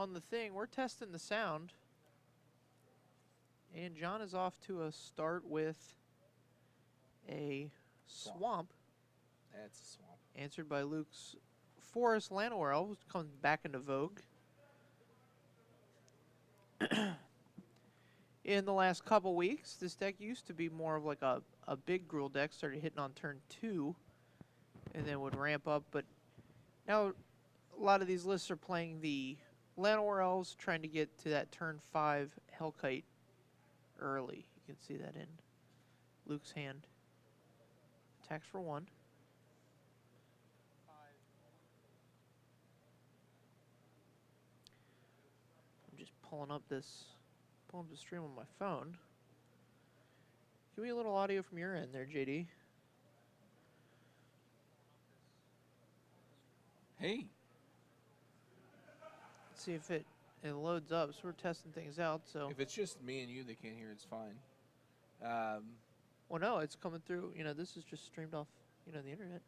on the thing. We're testing the sound. And John is off to a start with a swamp. That's a swamp. Answered by Luke's Forest Llanowar, which comes back into vogue. In the last couple weeks, this deck used to be more of like a big Gruul deck, started hitting on turn 2, and then would ramp up. But now a lot of these lists are playing the Llanowar Elves, trying to get to that turn 5 Hellkite early. You can see that in Luke's hand. Attacks for 1. I'm just pulling up the stream on my phone. Give me a little audio from your end there, JD. Hey. Let's see if it loads up. So we're testing things out. So if it's just me and you that can't hear, it's fine. Well, no, it's coming through. You know, this is just streamed off, the internet.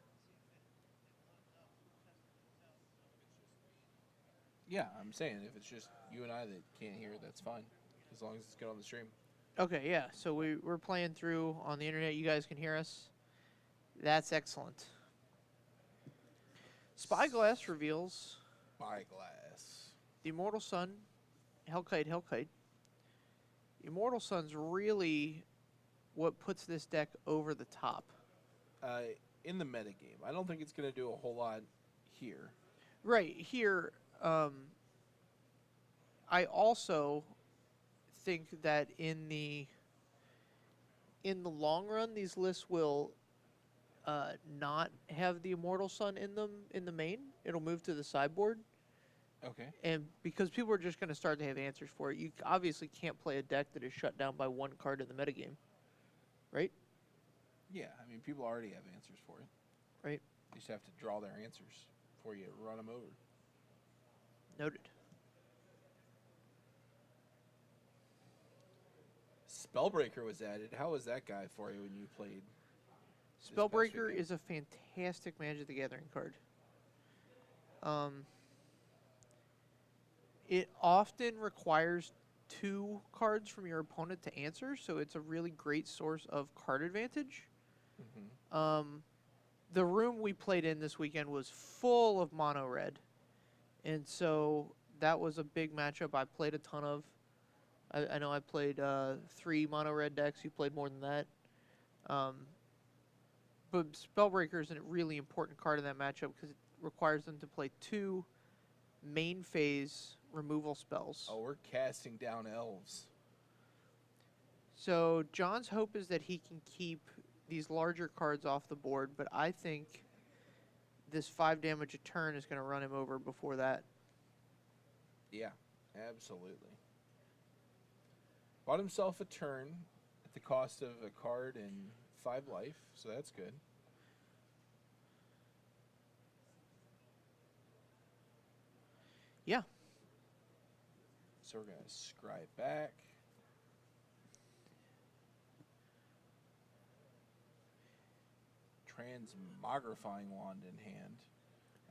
Yeah, I'm saying if it's just you and I that can't hear it, that's fine. As long as it's good on the stream. Okay, yeah. So we're playing through on the internet. You guys can hear us. That's excellent. Spyglass reveals... Spyglass. The Immortal Sun, Hellkite. Immortal Sun's really what puts this deck over the top. In the metagame. I don't think it's going to do a whole lot here. Right, here... I also think that in the long run, these lists will not have the Immortal Sun in them in the main. It'll move to the sideboard. Okay. And because people are just going to start to have answers for it, you obviously can't play a deck that is shut down by one card in the metagame. Right? Yeah, I mean, people already have answers for it. Right. They just have to draw their answers before you run them over. Noted. Spellbreaker was added. How was that guy for you when you played? Spellbreaker is a fantastic Magic the Gathering card. It often requires 2 cards from your opponent to answer, so it's a really great source of card advantage. Mm-hmm. The room we played in this weekend was full of mono red, and so that was a big matchup I played a ton of. I know I played 3 mono red decks. You played more than that. But Spellbreaker is a really important card in that matchup because it requires them to play 2 main phase removal spells. Oh, we're casting down elves. So John's hope is that he can keep these larger cards off the board, but I think this 5 damage a turn is going to run him over before that. Yeah, absolutely. Bought himself a turn at the cost of a card and 5 life, so that's good. Yeah. So we're going to scribe back. Transmogrifying Wand in hand.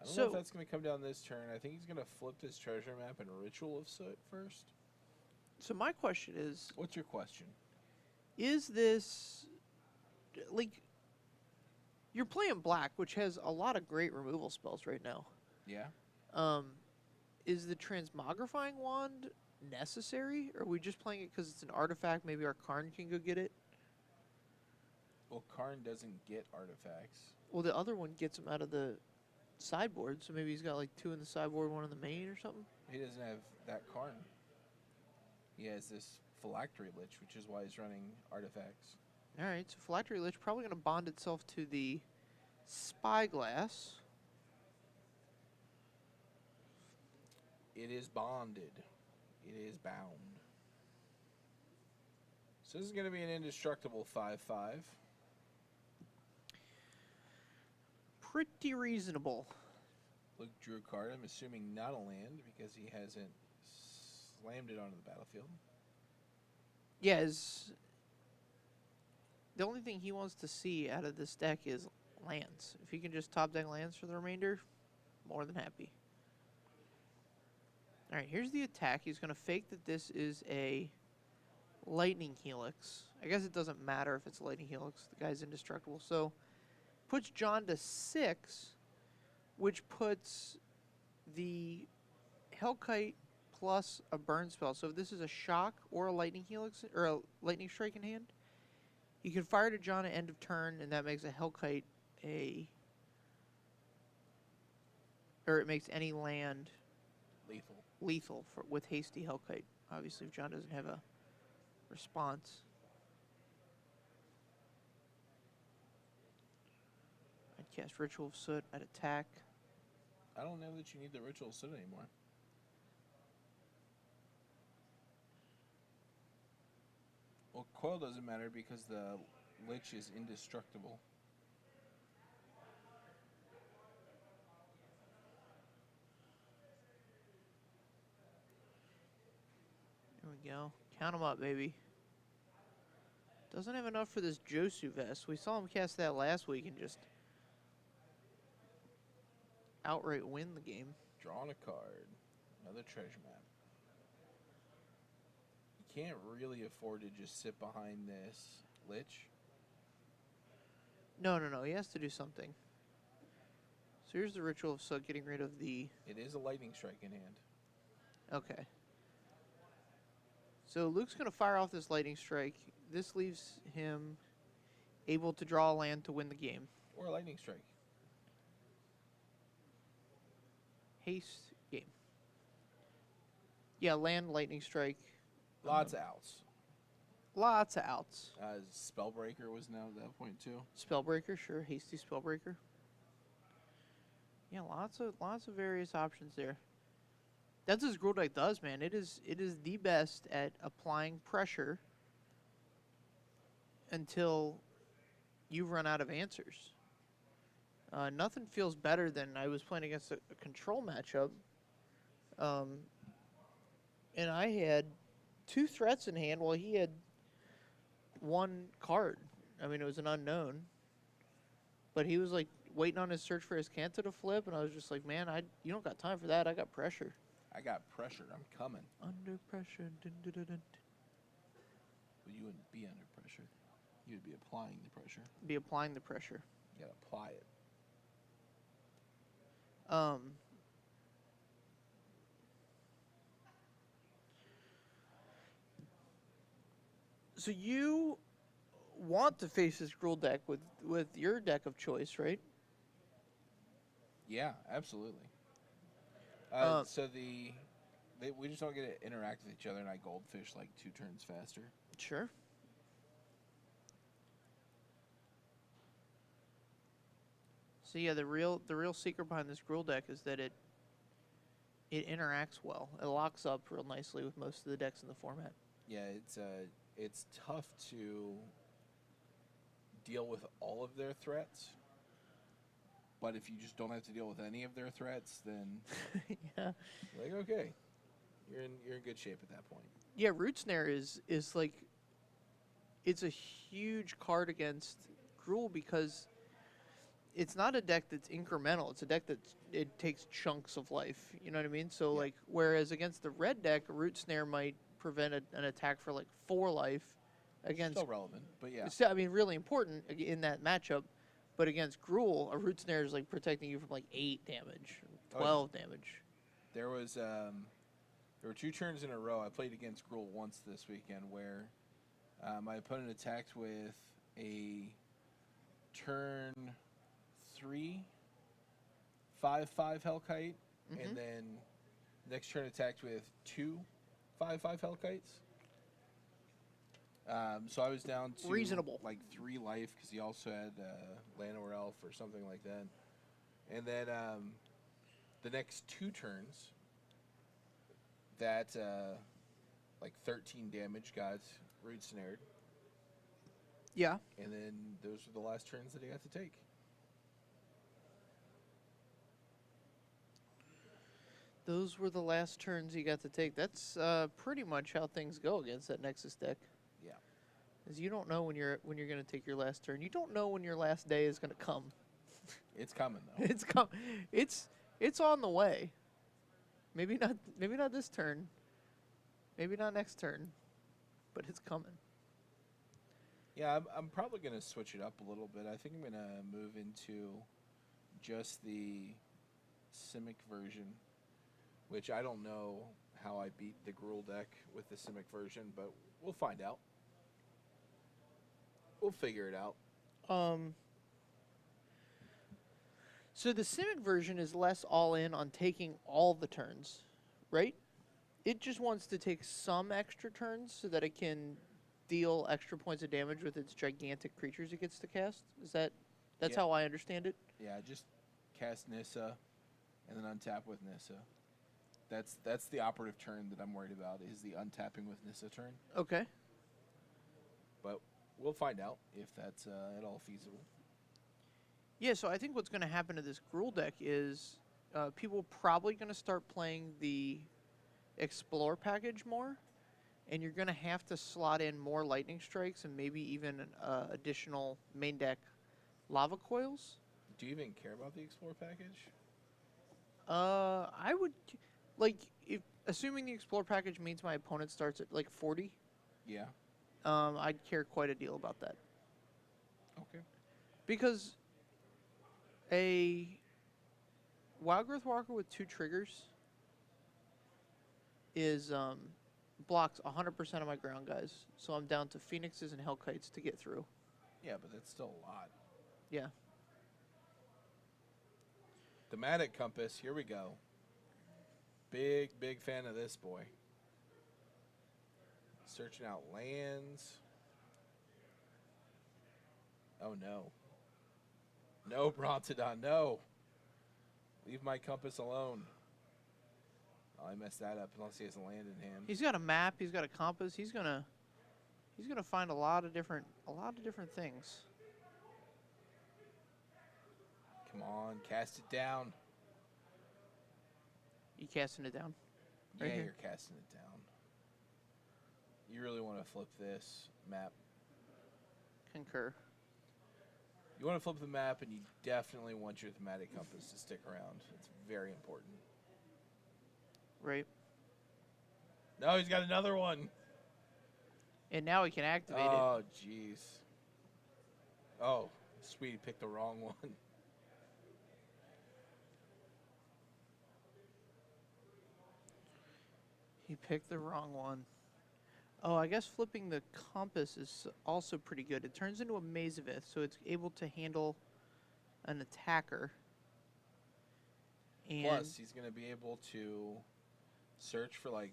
I don't know if that's going to come down this turn. I think he's going to flip his treasure map and Ritual of Soot first. So my question is... What's your question? Is this... Like, you're playing black, which has a lot of great removal spells right now. Yeah. Is the Transmogrifying Wand necessary? Or are we just playing it because it's an artifact? Maybe our Karn can go get it? Well, Karn doesn't get artifacts. Well, the other one gets him out of the sideboard, so maybe he's got like 2 in the sideboard, 1 in the main or something? He doesn't have that Karn. He has this Phylactery Lich, which is why he's running artifacts. Alright, so Phylactery Lich probably going to bond itself to the Spyglass. It is bonded. It is bound. So this is going to be an indestructible 5/5. Pretty reasonable. Luke drew a card. I'm assuming not a land because he hasn't slammed it onto the battlefield. Yeah, the only thing he wants to see out of this deck is lands. If he can just top deck lands for the remainder, more than happy. All right, here's the attack. He's going to fake that this is a lightning helix. I guess it doesn't matter if it's a lightning helix. The guy's indestructible. So puts John to 6, which puts the Hellkite plus a burn spell. So if this is a shock or a lightning helix or a lightning strike in hand, you can fire to John at end of turn, and that makes a Hellkite or it makes any land lethal with hasty Hellkite. Obviously, if John doesn't have a response. I'd cast Ritual of Soot. I'd attack. I don't know that you need the Ritual of Soot anymore. Well, Coil doesn't matter because the Lich is indestructible. There we go. Count him up, baby. Doesn't have enough for this Josu vest. We saw him cast that last week and just outright win the game. Drawing a card. Another treasure map. You can't really afford to just sit behind this Lich. No. He has to do something. So here's the Ritual of Soot, getting rid of the... It is a lightning strike in hand. Okay. So Luke's going to fire off this lightning strike. This leaves him able to draw a land to win the game. Or a lightning strike. Haste, game. Yeah, land, lightning strike. Lots of outs. Lots of outs. Spellbreaker was now at that point too. Spellbreaker, sure. Hasty Spellbreaker. Yeah, lots of various options there. That's what this Gruul deck does, man. It is the best at applying pressure until you run out of answers. Nothing feels better than I was playing against a control matchup, and I had 2 threats in hand while he had 1 card. I mean, it was an unknown, but he was like waiting on his search for his Kanto to flip, and I was just like, man, you don't got time for that. I got pressure. I got pressure. I'm coming. Under pressure. Dun, dun, dun, dun. But you wouldn't be under pressure. You'd be applying the pressure. Be applying the pressure. You gotta apply it. So you want to face this Gruul deck with your deck of choice, right? Yeah, absolutely. So we just don't get to interact with each other, and I goldfish like 2 turns faster. Sure. So yeah, the real secret behind this Gruul deck is that it interacts well. It locks up real nicely with most of the decks in the format. Yeah, it's tough to deal with all of their threats. But if you just don't have to deal with any of their threats, then yeah, like okay, you're in good shape at that point. Yeah, Root Snare is like, it's a huge card against Gruul because it's not a deck that's incremental. It's a deck it takes chunks of life. You know what I mean? So like, whereas against the red deck, a Root Snare might prevent an attack for like 4 life. Against still relevant, but yeah. I mean, really important in that matchup. But against Gruul, a Root Snare is like protecting you from like 8 damage, 12 damage. There were 2 turns in a row. I played against Gruul once this weekend where my opponent attacked with a turn 3 5/5 Hellkite, and then next turn attacked with 2 5/5 Hellkites. So I was down to reasonable, like 3 life because he also had Llanowar Elf or something like that. And then the next 2 turns, that like 13 damage got Root Snared. Yeah. And then those were the last turns that he got to take. Those were the last turns he got to take. That's pretty much how things go against that Nexus deck. Yeah. Is you don't know when you're going to take your last turn. You don't know when your last day is going to come. It's coming though. It's on the way. Maybe not. Maybe not this turn. Maybe not next turn. But it's coming. Yeah, I'm probably going to switch it up a little bit. I think I'm going to move into just the Simic version, which I don't know how I beat the Gruul deck with the Simic version, but we'll find out. We'll figure it out. So the Simic version is less all in on taking all the turns, right? It just wants to take some extra turns so that it can deal extra points of damage with its gigantic creatures it gets to cast. That's Yeah. how I understand it? Yeah, just cast Nissa and then untap with Nissa. That's the operative turn that I'm worried about, is the untapping with Nissa turn. Okay. But we'll find out if that's at all feasible. Yeah, so I think what's going to happen to this Gruul deck is people probably going to start playing the Explore package more, and you're going to have to slot in more Lightning Strikes and maybe even additional main deck Lava Coils. Do you even care about the Explore package? I would, like, if assuming the Explore package means my opponent starts at like 40, Yeah. I'd care quite a deal about that. Okay. Because a Wild Growth Walker with 2 triggers is blocks 100% of my ground guys, so I'm down to Phoenixes and Hellkites to get through. Yeah, but that's still a lot. Yeah. Thematic Compass, here we go. Big fan of this boy. Searching out lands. Oh no. No, Brontodon, no. Leave my compass alone. Oh, I messed that up unless he has a land in hand. He's got a map, he's got a compass, he's gonna find a lot of different things. Come on, cast it down. You casting it down? Right Yeah, here? you're casting it down. You really want to flip this map. Concur. You want to flip the map, and you definitely want your thematic compass to stick around. It's very important. Right. No, he's got another one. And now we can activate it. Oh, jeez. Oh, sweet, he picked the wrong one. He picked the wrong one. Oh, I guess flipping the compass is also pretty good. It turns into a Mazavith, so it's able to handle an attacker. And Plus, he's going to be able to search for like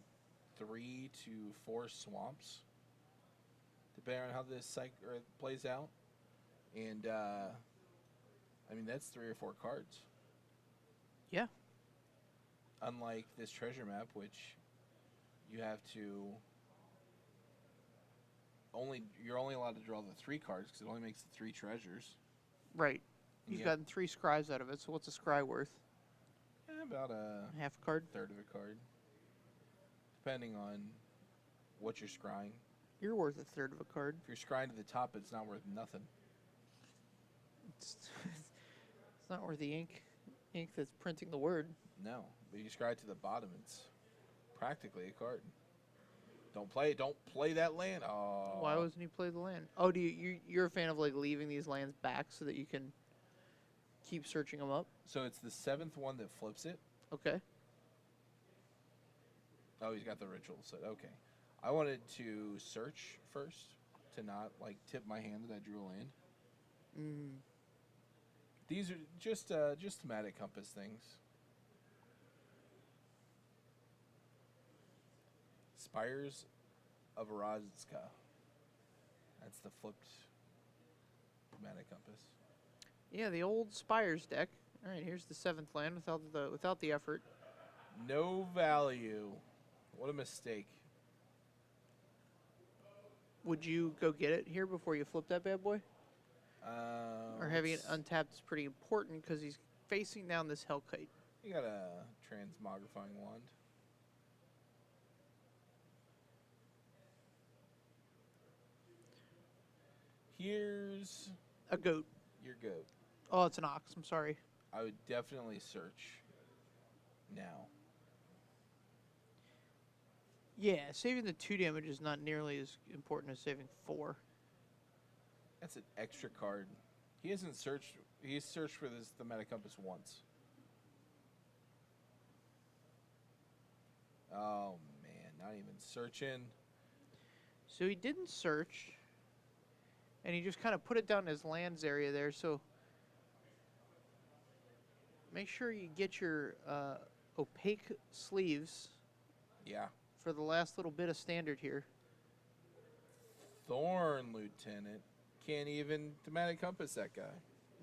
3 to 4 swamps, depending on how this plays out. And, I mean, that's 3 or 4 cards. yeah, Unlike this treasure map, which you have to you're only allowed to draw the 3 cards because it only makes the 3 treasures. right. You You've get- gotten 3 scries out of it, so what's a scry worth? About a Half a card? third of a card, depending on what you're scrying. You're worth a third of a card. If you're scrying to the top, it's not worth nothing. It's, it's not worth the ink that's printing the word. No, but you scry to the bottom, it's practically a card. Don't play that land. Oh, Why wasn't he play the land? Oh, you're a fan of like leaving these lands back so that you can keep searching them up? So it's the 7th one that flips it. Okay. Oh, he's got the ritual set. Okay, I wanted to search first to not like tip my hand that I drew a land. Mm. These are just thematic compass things. Spires of Erazka. That's the flipped thematic compass. Yeah, the old Spires deck. All right, here's the 7th land without the effort. No value. What a mistake. Would you go get it here before you flip that bad boy? Or having it let's- untapped is pretty important because he's facing down this Hellkite. You got a transmogrifying wand. Here's A goat. your goat. Oh, it's an ox. I'm sorry. I would definitely search now. Yeah, saving the 2 damage is not nearly as important as saving 4. That's an extra card. He hasn't searched. He's searched for this thematic compass once. Oh man, not even searching. So he didn't search, and he just kind of put it down in his lands area there. So make sure you get your opaque sleeves Yeah. for the last little bit of standard here. Thorn Lieutenant can't even thematic compass that guy.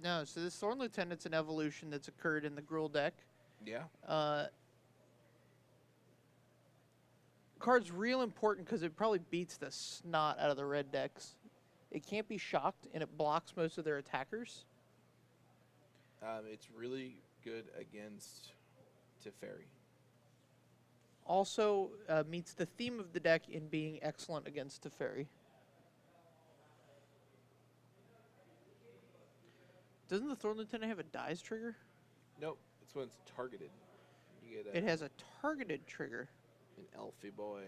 No, so this Thorn Lieutenant's an evolution that's occurred in the Gruul deck. Yeah. Card's real important because it probably beats the snot out of the red decks. It can't be shocked, and it blocks most of their attackers. It's really good against Teferi. Also meets the theme of the deck in being excellent against Teferi. Doesn't the Thorn Lieutenant have a dies trigger? Nope. It's when it's targeted. You get It has a targeted trigger. an Elfie boy.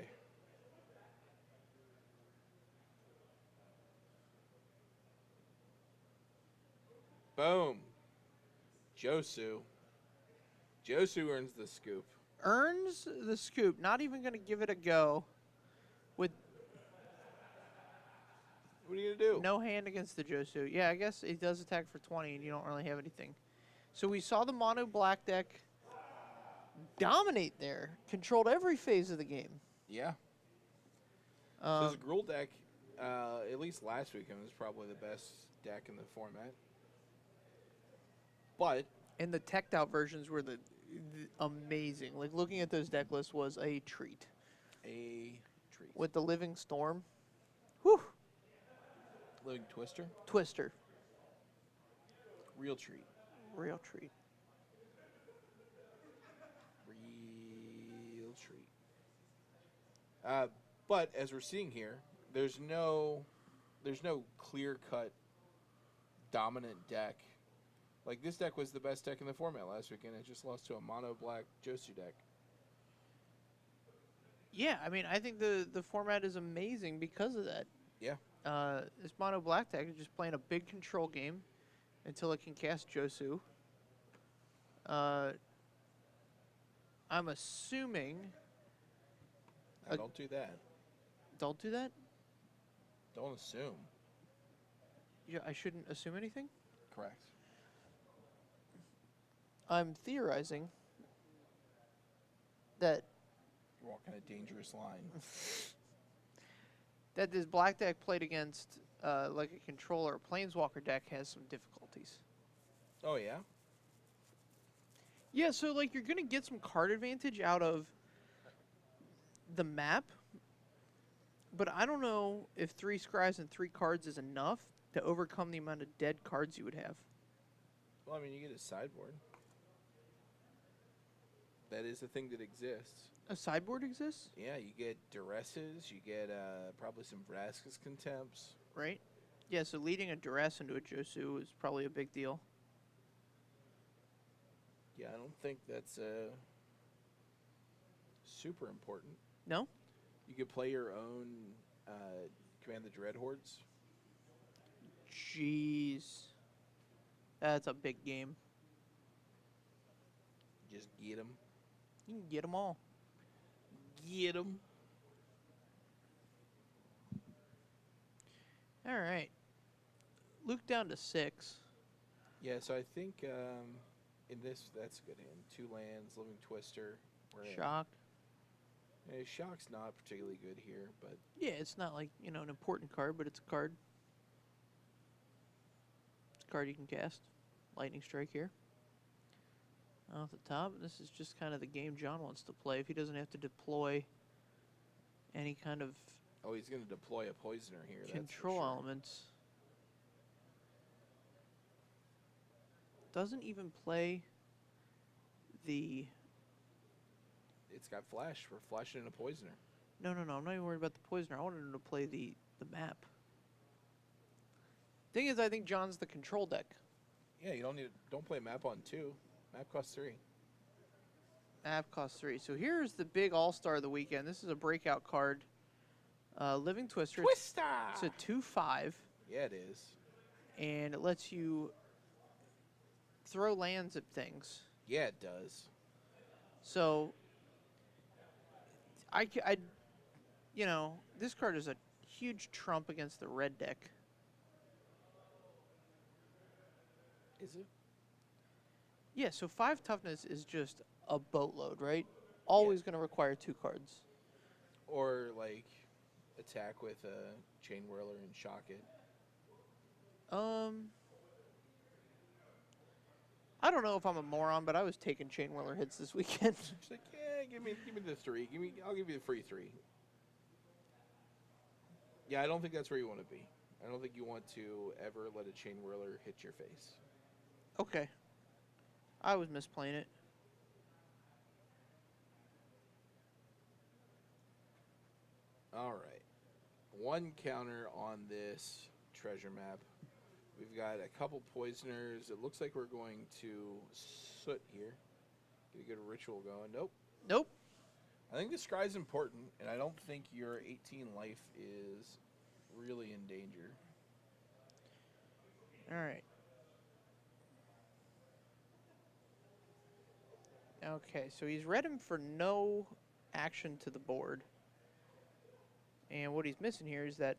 Boom. Josu. Josu earns the scoop. Earns the scoop. Not even going to give it a go. With What are you going to do? no hand against the Josu. Yeah, I guess it does attack for 20 and you don't really have anything. So we saw the mono black deck dominate there. Controlled every phase of the game. Yeah. So this Gruul deck, at least last weekend, was probably the best deck in the format. But And the teched out versions were the amazing. Like looking at those deck lists was a treat. a treat. With the Living Storm. Whew. Living Twister, Twister. real treat. Real treat. Real treat. But as we're seeing here, there's no clear-cut dominant deck. Like this deck was the best deck in the format last weekend. It just lost to a mono black Josu deck. Yeah, I mean, I think the format is amazing because of that. Yeah. This mono black deck is just playing a big control game until it can cast Josu. I'm assuming. Now, don't do that. Don't do that? Don't assume. Yeah, I shouldn't assume anything? Correct. I'm theorizing that You're walking a dangerous line. that this black deck played against like a controller or planeswalker deck has some difficulties. Oh yeah. Yeah, so like you're gonna get some card advantage out of the map, but I don't know if 3 scries and 3 cards is enough to overcome the amount of dead cards you would have. Well, I mean, you get a sideboard. That is a thing that exists. A sideboard exists, Yeah, you get duresses. You get probably some Vraska's contempts. right? Yeah, so leading a duress into a Josu is probably a big deal. Yeah, I don't think that's super important. No? You could play your own Command the Dread Hordes. Jeez. That's a big game. Just get them. You can get them all. Get them. All right. Luke down to 6. Yeah, so I think in this, that's a good hand. 2 lands, Living Twister. We're in. Shock. Shock's not particularly good here, but Yeah, it's not like, an important card, but it's a card. It's a card you can cast. Lightning Strike here. Off the top, this is just kind of the game John wants to play. If he doesn't have to deploy any kind of oh, he's going to deploy a Poisoner here. That's for control sure. elements. Doesn't even play the... It's got Flash. We're flashing in a Poisoner. No, I'm not even worried about the Poisoner. I wanted him to play the map. Thing is, I think John's the control deck. Yeah, you don't play map on 2. Map costs 3. App costs 3. So here's the big all-star of the weekend. This is a breakout card. Living Twister. Twister! It's a 2/5. Yeah, it is. And it lets you throw lands at things. Yeah, it does. So, this card is a huge trump against the red deck. Is it? Yeah, so 5 toughness is just a boatload, right? Always going to require 2 cards. Or, like, attack with a Chain Whirler and shock it. I don't know if I'm a moron, but I was taking Chain Whirler hits this weekend. She's like, yeah, give me the 3. I'll give you the free 3. Yeah, I don't think that's where you want to be. I don't think you want to ever let a Chain Whirler hit your face. Okay. I was misplaying it. All right. 1 counter on this treasure map. We've got a couple poisoners. It looks like we're going to soot here. Get a good ritual going. Nope. I think the scry's important, and I don't think your 18 life is really in danger. All right. Okay, so he's read him for no action to the board. And what he's missing here is that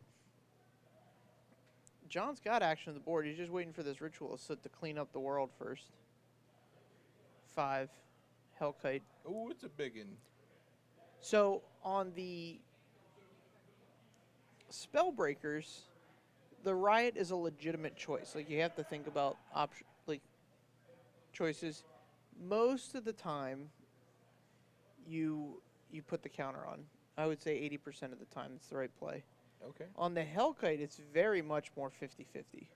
John's got action to the board. He's just waiting for this ritual soot to clean up the world first. 5. Hellkite. Oh, it's a big one. So on the Spellbreakers, the Riot is a legitimate choice. Like, you have to think about choices. Most of the time, you put the counter on. I would say 80% of the time it's the right play. Okay. On the Hellkite, it's very much more 50-50.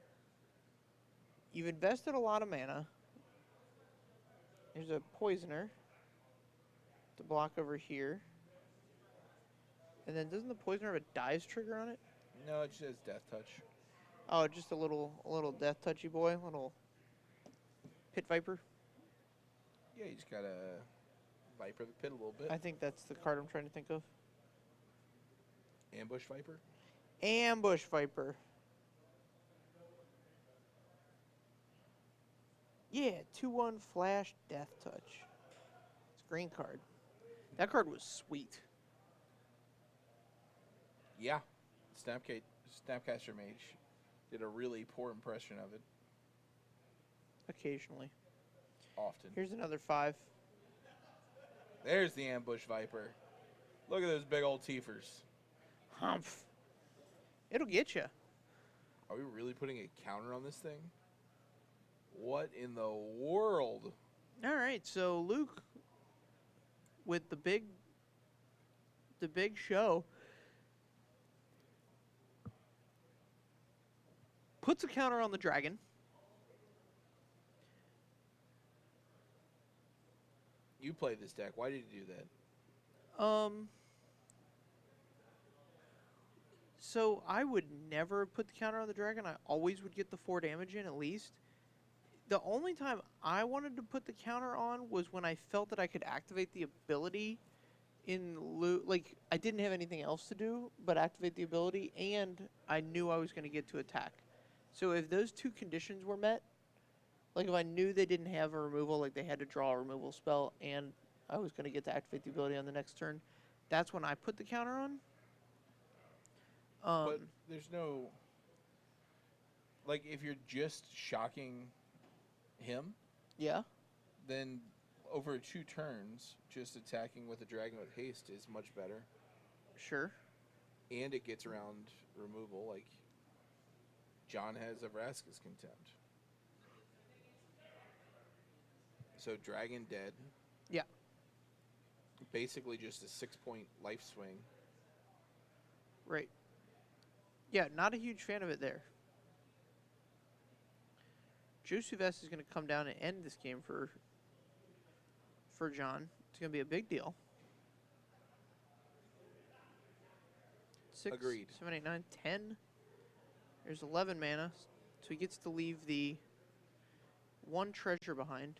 You've invested a lot of mana. There's a Poisoner to block over here. And then doesn't the Poisoner have a dives trigger on it? No, it just says Death Touch. Oh, just a little death touchy boy, little Pit Viper. Yeah, you just gotta Viper the pit a little bit. I think that's the card I'm trying to think of. Ambush Viper. Ambush Viper. Yeah, 2/1 flash death touch. It's a green card. That card was sweet. Yeah, Snapcaster Mage did a really poor impression of it. Occasionally. Often. Here's another 5. There's the Ambush Viper. Look at those big old teefers. Humph. It'll get you. Are we really putting a counter on this thing? What in the world? All right, so Luke, with the big show, puts a counter on the dragon. You play this deck. Why did you do that? So I would never put the counter on the dragon. I always would get the 4 damage in at least. The only time I wanted to put the counter on was when I felt that I could activate the ability in like, I didn't have anything else to do but activate the ability, and I knew I was going to get to attack. So if those 2 conditions were met, like if I knew they didn't have a removal, like they had to draw a removal spell, and I was going to get to activate the ability on the next turn, that's when I put the counter on. But there's no... Like, if you're just shocking him... Yeah. Then over 2 turns, just attacking with a dragon with haste is much better. Sure. And it gets around removal, like John has of Vraska's Contempt. So dragon dead. Yeah. Basically just a 6-point life swing. Right. Yeah, not a huge fan of it there. Josuvest is going to come down and end this game for John. It's going to be a big deal. 6, Agreed. 7, 8, 9, 10. There's 11 mana, so he gets to leave the 1 treasure behind.